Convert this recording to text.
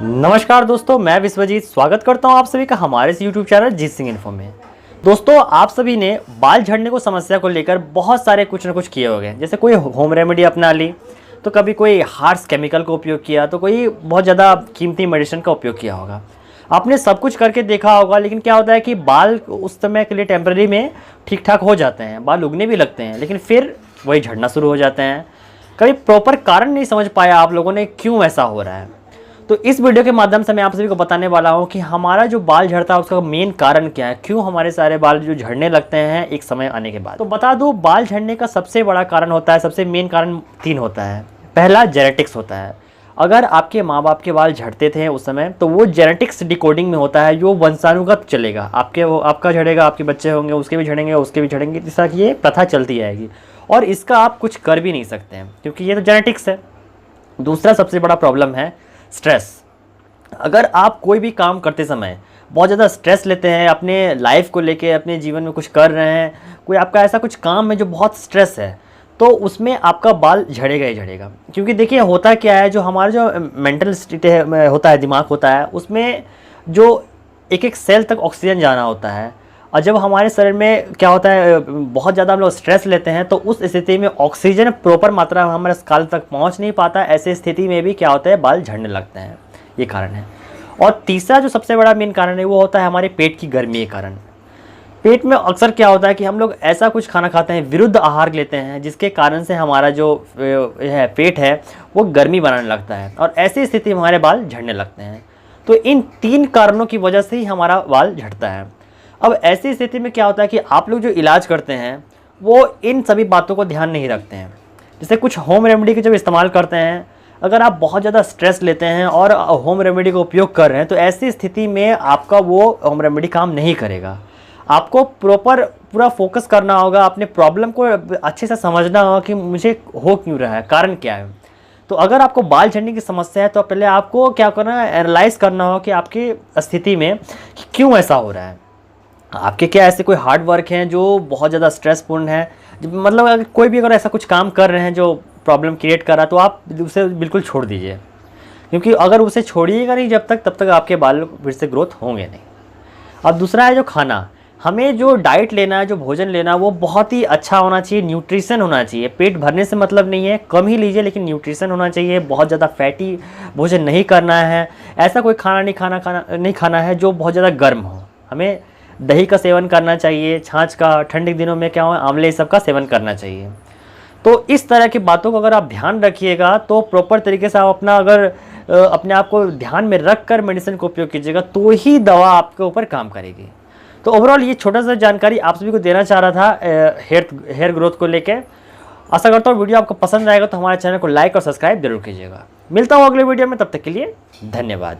नमस्कार दोस्तों, मैं विश्वजीत स्वागत करता हूं आप सभी का हमारे इस YouTube चैनल जीत सिंह इन्फो में। दोस्तों, आप सभी ने बाल झड़ने को समस्या को लेकर बहुत सारे कुछ ना कुछ किए होंगे। जैसे कोई होम रेमेडी अपना ली, तो कभी कोई हार्श केमिकल का उपयोग किया, तो कोई बहुत ज़्यादा कीमती मेडिसिन का उपयोग किया होगा। आपने सब कुछ करके देखा होगा, लेकिन क्या होता है कि बाल उस समय के लिए टेम्परेरी में ठीक ठाक हो जाते हैं, बाल उगने भी लगते हैं, लेकिन फिर वही झड़ना शुरू हो जाते हैं। कभी प्रॉपर कारण नहीं समझ पाया आप लोगों ने क्यों ऐसा हो रहा है। तो इस वीडियो के माध्यम से मैं आप सभी को बताने वाला हूं कि हमारा जो बाल झड़ता है उसका मेन कारण क्या है, क्यों हमारे सारे बाल जो झड़ने लगते हैं एक समय आने के बाद। तो बता दूं, बाल झड़ने का सबसे बड़ा कारण होता है, सबसे मेन कारण 3 होता है। पहला जेनेटिक्स होता है। अगर आपके माँ बाप के बाल झड़ते थे उस समय, तो वो जेनेटिक्स डिकोडिंग में होता है, जो वंशानुगत चलेगा। आपका झड़ेगा, आपके बच्चे होंगे, उसके भी झड़ेंगे, उसके भी झड़ेंगे, इस तरह की ये प्रथा चलती जाएगी और इसका आप कुछ कर भी नहीं सकते हैं, क्योंकि ये तो जेनेटिक्स है। दूसरा सबसे बड़ा प्रॉब्लम है स्ट्रेस। अगर आप कोई भी काम करते समय बहुत ज़्यादा स्ट्रेस लेते हैं, अपने लाइफ को लेके, अपने जीवन में कुछ कर रहे हैं, कोई आपका ऐसा कुछ काम है जो बहुत स्ट्रेस है, तो उसमें आपका बाल झड़ेगा ही झड़ेगा। क्योंकि देखिए, होता क्या है, जो हमारा जो मेंटल स्टेट होता है, दिमाग होता है, उसमें जो एक एक सेल तक ऑक्सीजन जाना होता है। और जब हमारे शरीर में क्या होता है, बहुत ज़्यादा हम लोग स्ट्रेस लेते हैं, तो उस स्थिति में ऑक्सीजन प्रॉपर मात्रा में हमारे स्काल तक पहुंच नहीं पाता। ऐसे स्थिति में भी क्या होता है, बाल झड़ने लगते हैं। ये कारण है। और तीसरा जो सबसे बड़ा मेन कारण है, वो होता है हमारे पेट की गर्मी के कारण। पेट में अक्सर क्या होता है कि हम लोग ऐसा कुछ खाना खाते हैं, विरुद्ध आहार लेते हैं, जिसके कारण से हमारा जो है पेट है वो गर्मी बनाने लगता है और ऐसी स्थिति में हमारे बाल झड़ने लगते हैं। तो इन 3 कारणों की वजह से ही हमारा बाल झड़ता है। अब ऐसी स्थिति में क्या होता है कि आप लोग जो इलाज करते हैं वो इन सभी बातों को ध्यान नहीं रखते हैं। जैसे कुछ होम रेमेडी के जब इस्तेमाल करते हैं, अगर आप बहुत ज़्यादा स्ट्रेस लेते हैं और होम रेमेडी का उपयोग कर रहे हैं, तो ऐसी स्थिति में आपका वो होम रेमेडी काम नहीं करेगा। आपको पूरा फोकस करना होगा, अपने प्रॉब्लम को अच्छे से समझना होगा कि मुझे हो क्यों रहा है, कारण क्या है। तो अगर आपको बाल झड़ने की समस्या है, तो पहले आपको क्या करना है, एनालाइज करना होगा कि आपकी स्थिति में क्यों ऐसा हो रहा है। आपके क्या ऐसे कोई हार्ड वर्क हैं जो बहुत ज़्यादा स्ट्रेसपूर्ण है, मतलब अगर कोई भी अगर ऐसा कुछ काम कर रहे हैं जो प्रॉब्लम क्रिएट कर रहा है, तो आप उसे बिल्कुल छोड़ दीजिए। क्योंकि अगर उसे छोड़िएगा नहीं तब तक आपके बाल फिर से ग्रोथ होंगे नहीं। और दूसरा है जो खाना, हमें जो डाइट लेना है, जो भोजन लेना है, वो बहुत ही अच्छा होना चाहिए, न्यूट्रिशन होना चाहिए। पेट भरने से मतलब नहीं है, कम ही लीजिए, लेकिन न्यूट्रिशन होना चाहिए। बहुत ज़्यादा फैटी भोजन नहीं करना है। ऐसा कोई खाना नहीं खाना है जो बहुत ज़्यादा गर्म हो। हमें दही का सेवन करना चाहिए, छाछ का, ठंड के दिनों में क्या हो, आंवले सब का सेवन करना चाहिए। तो इस तरह की बातों को अगर आप ध्यान रखिएगा, तो प्रॉपर तरीके से आप अपने आप को ध्यान में रख कर मेडिसिन का उपयोग कीजिएगा, तो ही दवा आपके ऊपर काम करेगी। तो ओवरऑल ये छोटा सा जानकारी आप सभी को देना चाह रहा था हेयर ग्रोथ को लेकर। आशा करता हूँ वीडियो आपको पसंद आएगा, तो हमारे चैनल को लाइक और सब्सक्राइब जरूर कीजिएगा। मिलता हूँ अगले वीडियो में, तब तक के लिए धन्यवाद।